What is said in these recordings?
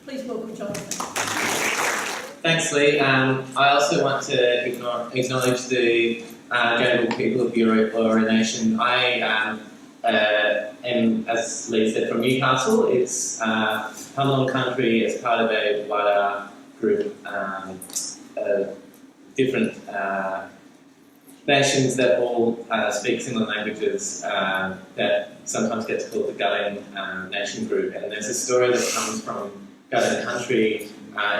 Please welcome Jonathan. Thanks, Lee. I also want to acknowledge the Gadigal people of the Eora Nation. I am, as Lee said, from Newcastle. It's Humlong country as part of a wider group of different nations that all speak similar languages that sometimes gets called the Gadigal Nation Group. And there's a story that comes from Gadigal country.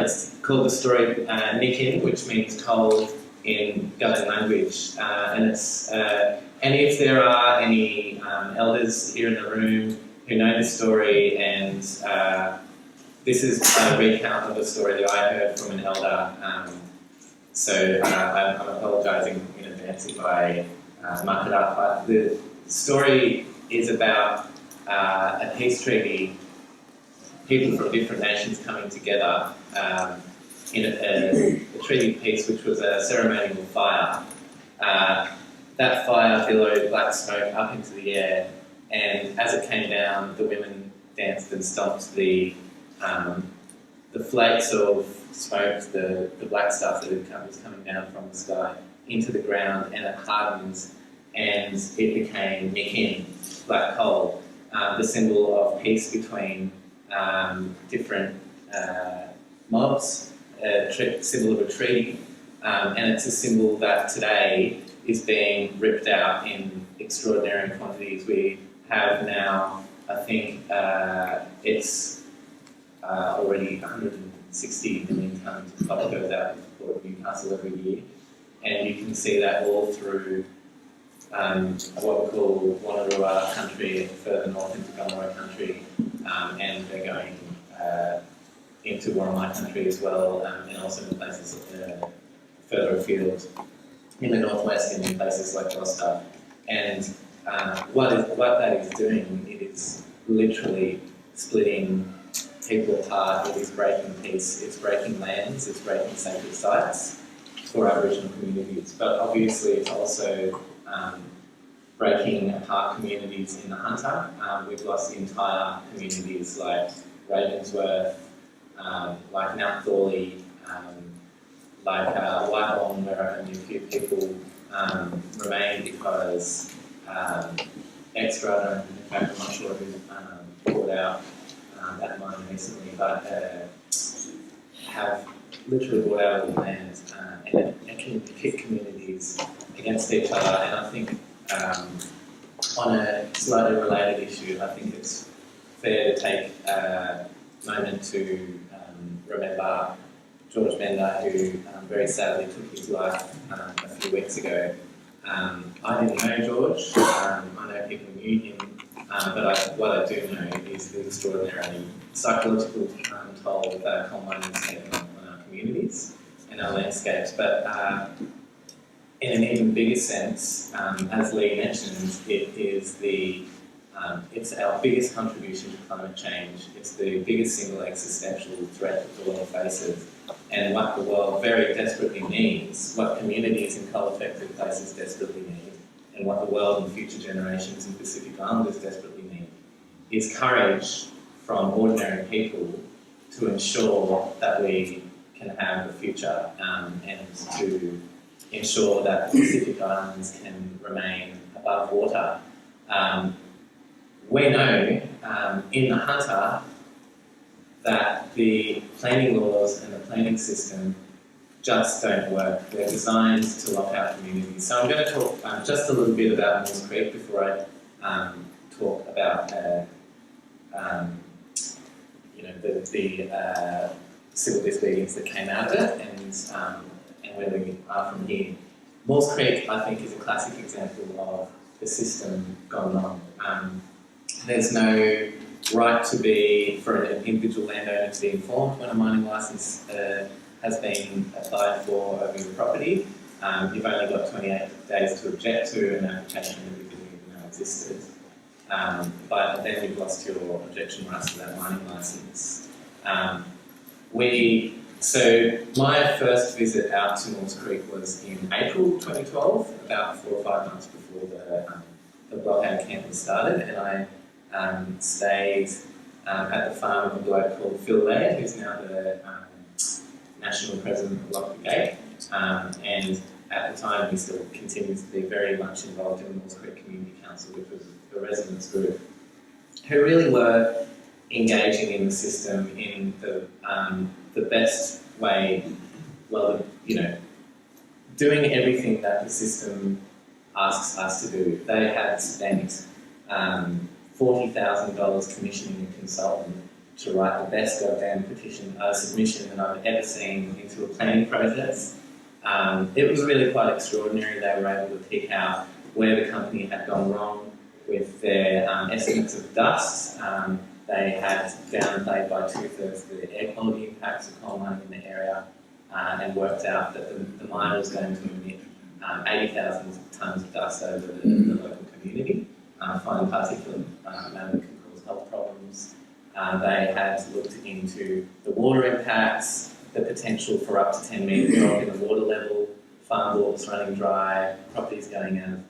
It's called the story Nikin, which means cold in Gadigal language. And if there are any elders here in the room who know this story, and this is a recount of a story that I heard from an elder, so I'm apologising in advance if I muck it up, but the story is about a peace treaty, people from different nations coming together in a treaty of peace, which was a ceremonial fire. That fire billowed black smoke up into the air, and as it came down, the women danced and stomped the flakes of smoke, the black stuff that was coming down from the sky, into the ground, and it hardened, and it became Nikin, black coal, the symbol of peace between different mobs, symbol of a treaty, and it's a symbol that today is being ripped out in extraordinary quantities. We have now, I think, it's already 160 million tonnes of copper goes out of the port of Newcastle every year, and you can see that all through what we call Wonnarua country, further north into Gomeroi country, and they're going into Worimi country as well, and also in places further afield in the northwest and in places like Gloucester. And what that is doing, it is literally splitting people apart. It is breaking peace, it's breaking lands, it's breaking sacred sites for Aboriginal communities. But obviously it's also breaking apart communities in the Hunter. We've lost entire communities like Ravensworth, like Mount Thorley, like Whitehorn, where only a few people remain because Extra, in fact I'm not sure who bought out that mine recently, but have literally bought out all the land and can pit communities against each other. And I think on a slightly related issue, I think it's fair to take a moment to remember George Mender, who very sadly took his life a few weeks ago. I didn't know George, I know people knew him, but what I do know is the extraordinary psychological toll that coal mining has taken on our communities and our landscapes. But in an even bigger sense, as Lee mentioned, it's our biggest contribution to climate change. It's the biggest single existential threat that the world faces, and what the world very desperately needs, what communities in coal-affected places desperately need, and what the world and future generations in Pacific Islanders desperately need, is courage from ordinary people to ensure that we can have a future and to ensure that the Pacific Islands can remain above water. We know in the Hunter that the planning laws and the planning system just don't work. They're designed to lock out communities. So I'm going to talk just a little bit about Maules Creek before I talk about the civil disobedience that came out of it and where we are from here. Maules Creek, I think, is a classic example of the system gone wrong. There's no right for an individual landowner to be informed when a mining licence has been applied for over your property. You've only got 28 days to object to an application that you didn't even know existed. But then you've lost your objection rights to that mining licence. So my first visit out to Maules Creek was in April 2012, about 4 or 5 months before the blockade campaign started, and I stayed at the farm of a bloke called Phil Laird, who's now the national president of Lock the Gate. And at the time, he still continues to be very much involved in the Maules Creek Community Council, which was a residents group who really were engaging in the system in the best way, well, doing everything that the system asks us to do. They had spent $40,000 commissioning a consultant to write the best goddamn submission that I've ever seen into a planning process. It was really quite extraordinary. They were able to pick out where the company had gone wrong with their estimates of dust. They had downplayed by 2/3 the air quality impacts of coal mining in the area, and worked out that the mine was going to emit 80,000 tonnes of dust over the local community, fine particulate matter that can cause health problems. They had looked into the water impacts, the potential for up to 10 metre drop in the water level, farm waters running dry, properties going out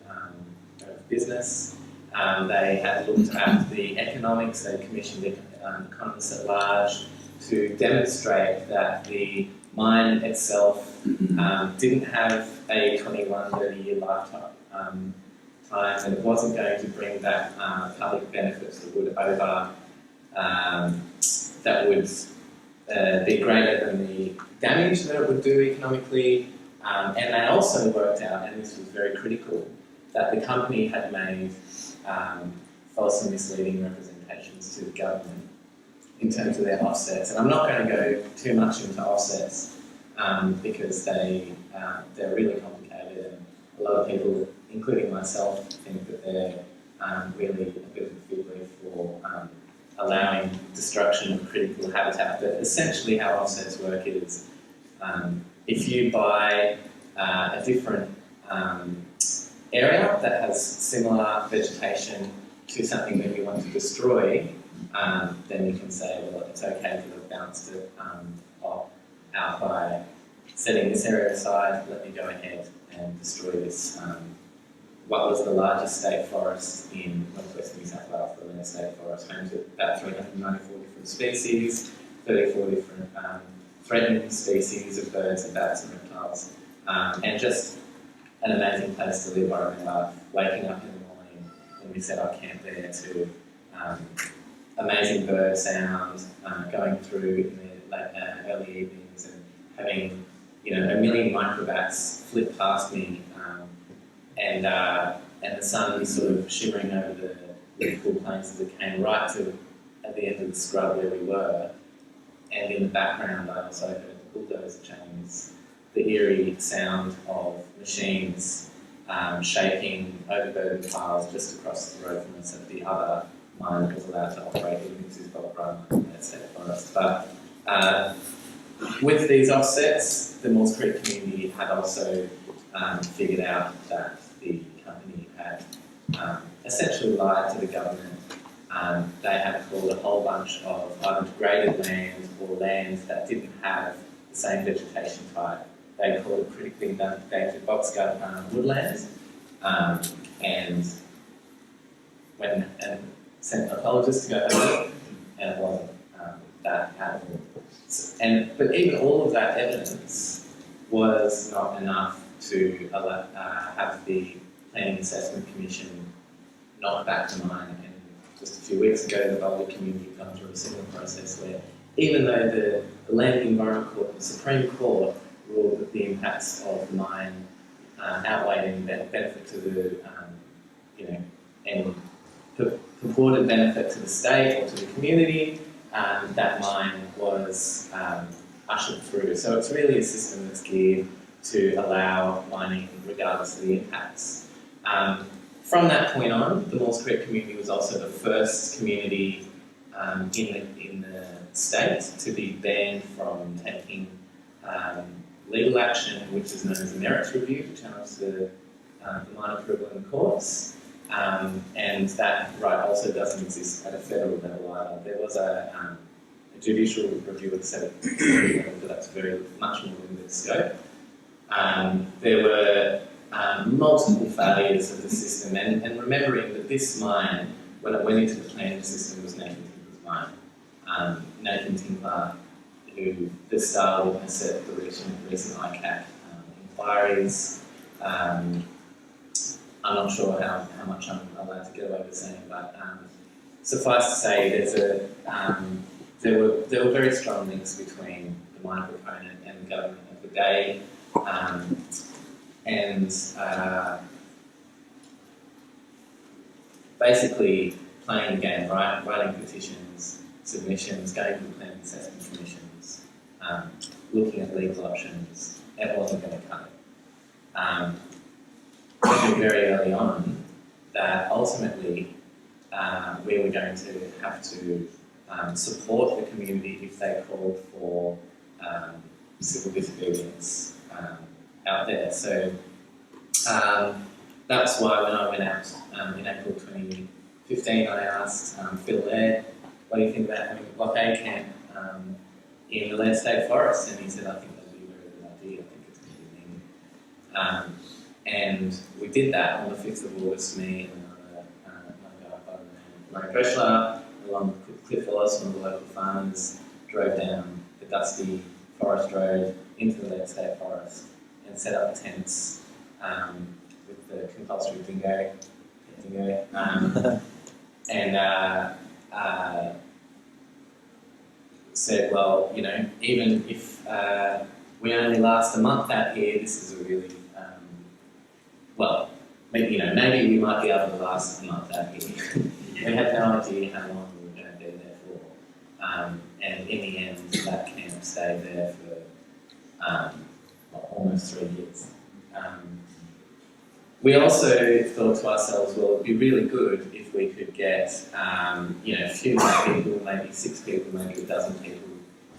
of business. They had looked at the economics. They commissioned economists at large to demonstrate that the mine itself didn't have a 21-30 year lifetime, and it wasn't going to bring back public benefits that would be greater than the damage that it would do economically. And they also worked out, and this was very critical, that the company had made false and misleading representations to the government in terms of their offsets. And I'm not going to go too much into offsets because they're really complicated, and a lot of people, including myself, think that they're really a bit of a fig leaf for allowing destruction of critical habitat. But essentially how offsets work is if you buy a different area that has similar vegetation to something that you want to destroy, then you can say, well, it's okay to have bounced it out by setting this area aside. Let me go ahead and destroy this. What was the largest state forest in northwest New South Wales, the Land State Forest, home to about 394 different species, 34 different threatened species of birds and bats and reptiles, and just an amazing place to live. I remember waking up in the morning when we set our camp there to amazing bird sound, going through in the early evenings and having a million microbats flit past me, and the sun sort of shimmering over the cool plains as it came right to at the end of the scrub where we were. And in the background I also heard the bulldozer chains, the eerie sound of machines shaping overburden piles just across the road from us at the other mine that was allowed to operate, even if it's Bob Run in that state forest. But with these offsets, the Maules Creek community had also figured out that the company had essentially lied to the government. They had called a whole bunch of either degraded land or land that didn't have the same vegetation type. They called it critically endangered boxgut woodland, and sent apologists to go over it, and it wasn't that at all. But even all of that evidence was not enough to have the Planning Assessment Commission knock back the mine. And just a few weeks ago, the Boulder community gone through a similar process where, even though the Land and Environment Court, the Supreme Court, ruled that the impacts of the mine outweighed any benefit to the, any purported benefit to the state or to the community, that mine was ushered through. So it's really a system that's geared to allow mining regardless of the impacts. From that point on, the Maules Creek community was also the first community in the state to be banned from taking legal action, which is known as a merits review, to challenge the mine approval in the courts. And that right also doesn't exist at a federal level either. There was a judicial review at the state level, but that's very much more limited scope. There were multiple failures of the system, and remembering that this mine, when it went into the planning system, was Nathan Timber's mine. Nathan Tinkler, who the star witness at the recent ICAC inquiries. I'm not sure how much I'm allowed to get away with saying, but suffice to say, there were very strong links between the mine proponent and the government of the day, and basically playing the game, right? Writing petitions, submissions, going to the planning assessment commissions, looking at legal options. It wasn't going to cut it. We knew very early on that ultimately we were going to have to support the community if they called for civil disobedience out there. So that's why when I went out in April 2015, I asked Phil Laird, what do you think about having a blockade camp in the Land State Forest? And he said, I think that would be a very good idea. I think it's going to be needed. And we did that on the 5th of August, me and another guy by the name of Murray Koshler, along with Cliff Wallace, one of the local farmers, drove down the dusty forest road into the Land State Forest and set up tents with the compulsory dingo, and said, well, you know, even if we only last a month out here, this is a really, well, maybe, you know, maybe we might be able to last a month out here. We had no idea how long we were going to be there for. And in the end, that camp stayed there for almost 3 years. We also thought to ourselves, well, it'd be really good if we could get, you know, a few more people, maybe 6 people, maybe a dozen people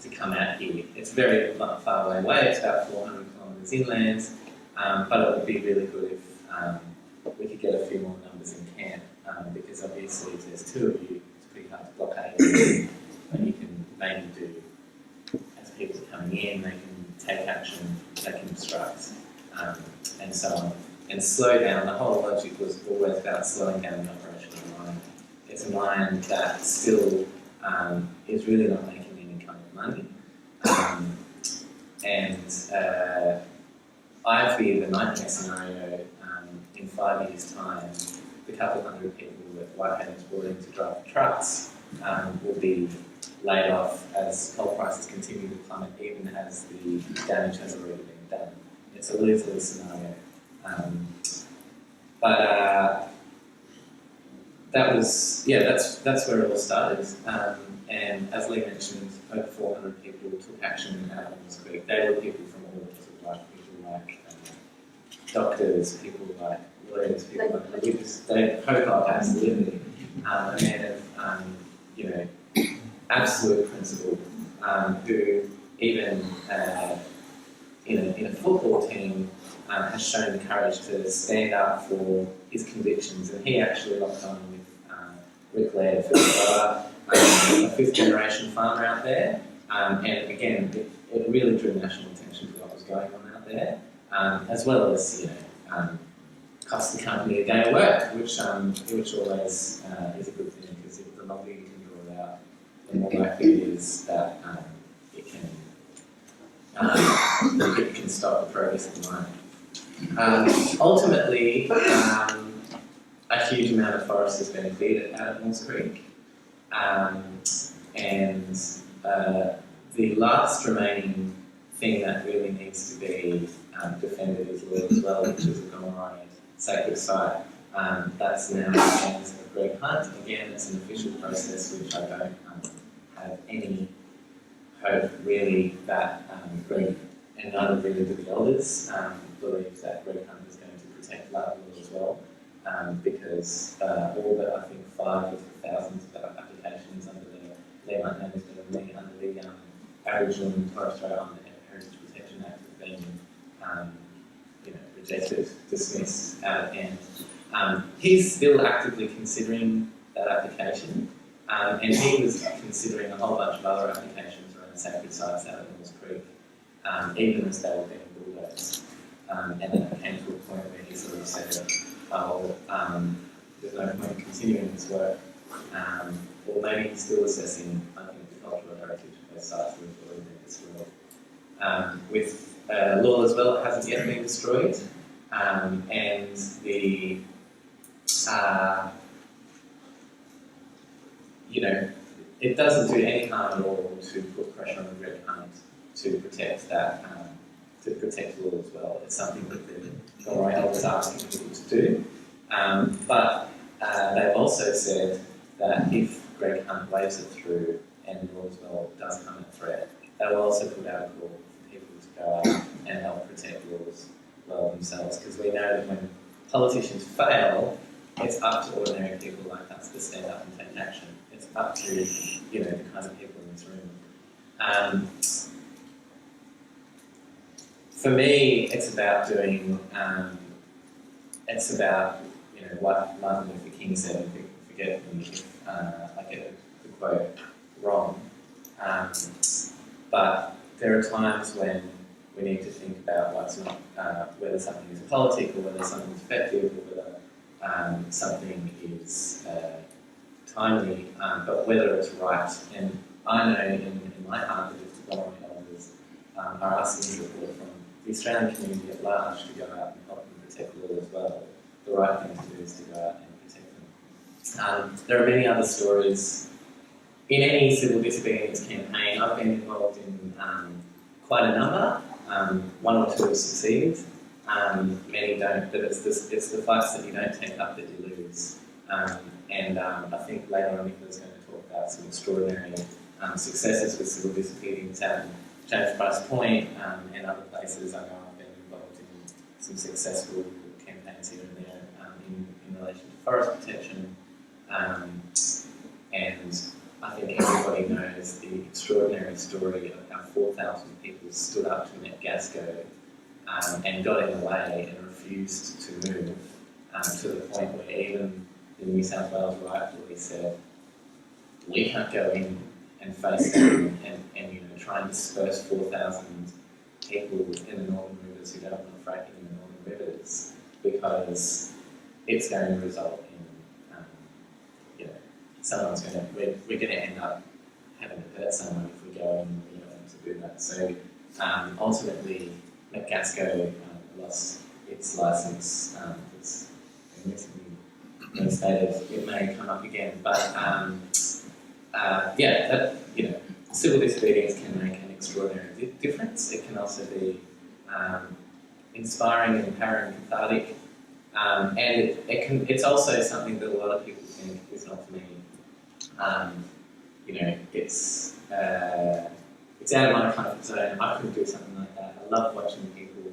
to come out here. It's very far away, it's about 400 kilometres inland, but it would be really good if we could get a few more numbers in camp, because obviously if there's 2 of you, it's pretty hard to blockade, but you can maybe do, as people are coming in, they can take action, they can obstruct, and so on. And slow down, the whole logic was always about slowing down the operation of the mine. It's a mine that still is really not making any kind of money. I fear the nightmare scenario in 5 years' time, the couple hundred people that Whitehaven's brought in to drive the trucks will be laid off as coal prices continue to plummet, even as the damage has already been done. It's a lose-lose scenario. That was, yeah, that's where it all started. And as Lee mentioned, over 400 people took action out of Maules Creek. They were people from all walks of life, people like doctors, people like lawyers, people like religious. They Pocock absolutely, a man of you know, absolute principle, who even in a football team has shown the courage to stand up for his convictions, and he actually locked on with Rick Laird, a 5th generation farmer out there, and again, it really drew national attention to what was going on out there, as well as, you know, cost the company a day of work, which always is a good thing, because the longer you can draw it out, the more likely it is that it can stop the progress of the mine. Ultimately, a huge amount of forest has been cleared out of Maules Creek, and the last remaining thing that really needs to be defended is as well, which is a commemorated sacred site. That's now in the hands of Greg Hunt. Again, it's an official process which I don't have any hope really that Greg, and neither really do the elders, believe that Greg Hunt is going to protect land law as well, because all but I think 5 of the thousands of applications under their management under the Aboriginal and Torres Strait Islander Heritage Protection Act have been you know, rejected, dismissed, out of hand. He's still actively considering that application, and he was considering a whole bunch of other applications around sacred sites out of Maules Creek, even as they were being bulldozed. And then it came to a point where he sort of said, oh, there's no point in continuing this work. Or maybe he's still assessing, I think, heritage of those sites that have already been destroyed. With law as well, it hasn't yet been destroyed, and the it doesn't do any harm at all to put pressure on the Red Hunt to protect that, to protect law as well. It's something that the Galway elders are asking people to do, but they've also said that if Greg Hunt waves it through and law as well does come a threat, they will also put out a call for people to go out and help protect laws well themselves, because we know that when politicians fail, it's up to ordinary people like us to stand up and take action. It's up to the kind of people in this room. For me, it's about doing. It's about what Martin Luther King said. Forget if I get the quote wrong, but there are times when we need to think about what's not, whether something is a politic or whether something is effective or whether something is timely, but whether it's right. And I know in my heart that if the government elders are asking support from the Australian community at large to go out and help them protect law as well, the right thing to do is to go out and protect them. There are many other stories. In any civil disobedience campaign, I've been involved in quite a number. One or two have succeeded, many don't, but it's the fights that you don't take up that you lose. And I think later on Nicola's going to talk about some extraordinary successes with civil disobedience at James Price Point and other places. I know I've been involved in some successful campaigns here and there in relation to forest protection. And I think everybody knows the extraordinary story of how 4,000 people stood up to Met Gasco and got in the way and refused to move to the point where even the New South Wales rightfully said, we can't go in and face them and try and disperse 4,000 people in the northern rivers who don't want fracking in the northern rivers, because it's going to result in someone's going to, we're going to end up having to hurt someone if we go and we allow them to do that. So ultimately, Met Gasco lost its licence. It's been recently reinstated. It may come up again, but civil disobedience can make an extraordinary difference. It can also be inspiring and empowering, cathartic, and it's also something that a lot of people think is not for me. It's out of my comfort zone. I couldn't do something like that. I love watching people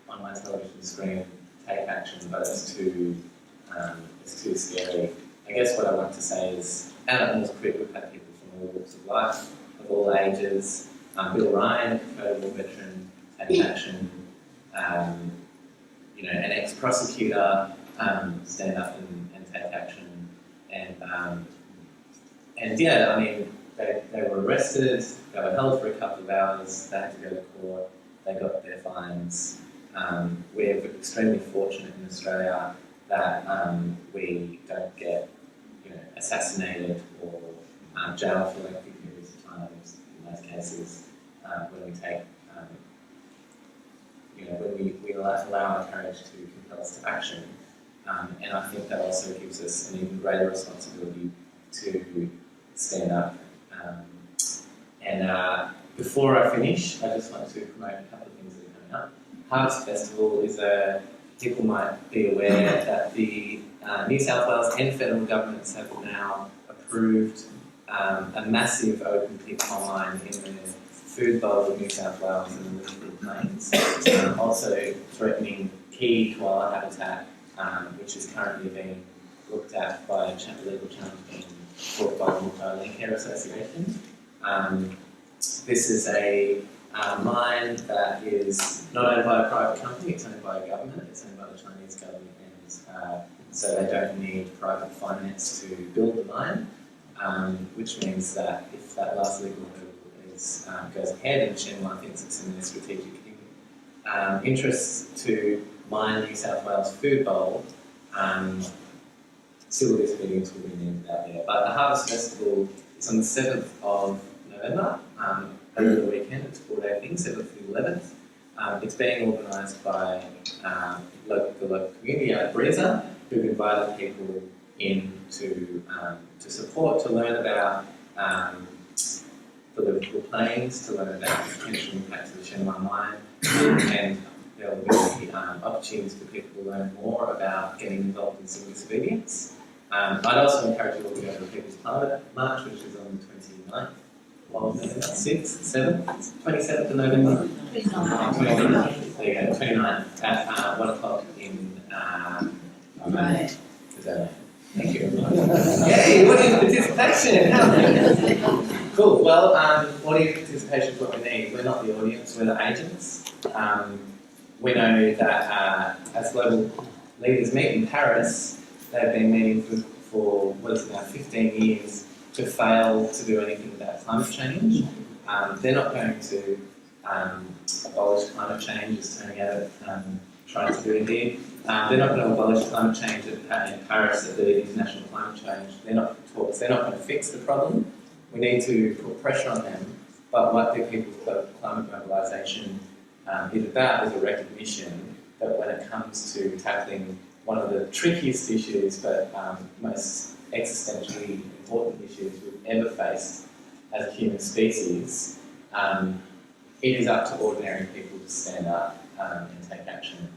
on my television screen take action, but it's too scary. I guess what I want to say is, out at Moores Creek, we've had people from all walks of life, of all ages. Bill Ryan, a war veteran, take action. An ex-prosecutor stand up and take action. They were arrested, they were held for a couple of hours, they had to go to court, they got their fines. We're extremely fortunate in Australia that we don't get assassinated or jailed for lengthy periods of times in most cases when we take, when we allow our courage to compel us to action. And I think that also gives us an even greater responsibility to stand up. Before I finish, I just want to promote a couple of things that are coming up. Harvest Festival is people might be aware that the New South Wales and federal governments have now approved a massive open pit coal mine in the food bowl of New South Wales and the Reboot Plains, also threatening key koala habitat, which is currently being looked at by a legal challenge being brought by the Moylan Care Association. This is a mine that is not owned by a private company, it's owned by a government, it's owned by the Chinese government, and so they don't need private finance to build the mine, which means that if that last legal hurdle goes ahead and Shenhua thinks it's in their strategic interests to mine New South Wales food bowl, civil disobedience will be needed out there. But the Harvest Festival is on the 7th of November, over the weekend. It's a 4-day thing, 7th to the 11th. It's being organised by the local community out of Breeza, who've invited people in to support, to learn about political planes, to learn about the potential impacts of the Shenhua mine, and there will be opportunities for people to learn more about getting involved in civil disobedience. I'd also encourage you all to go to the People's Climate March, which is on the 29th of November, 27th of November. 29th. There you go, 29th at 1 o'clock in Right. Is that right? Thank you. Yay, audience participation! Cool, well, audience participation is what we need. We're not the audience, we're the agents. We know that as global leaders meet in Paris, they've been meeting for what is it now, 15 years to fail to do anything about climate change. They're not going to abolish climate change, as turning out trying to do it here. They're not going to abolish climate change in Paris at the International Climate Change. They're not talks. They're not going to fix the problem. We need to put pressure on them. But what the People's Climate Mobilisation is about is a recognition that when it comes to tackling one of the trickiest issues, but most existentially important issues we've ever faced as a human species, it is up to ordinary people to stand up and take action.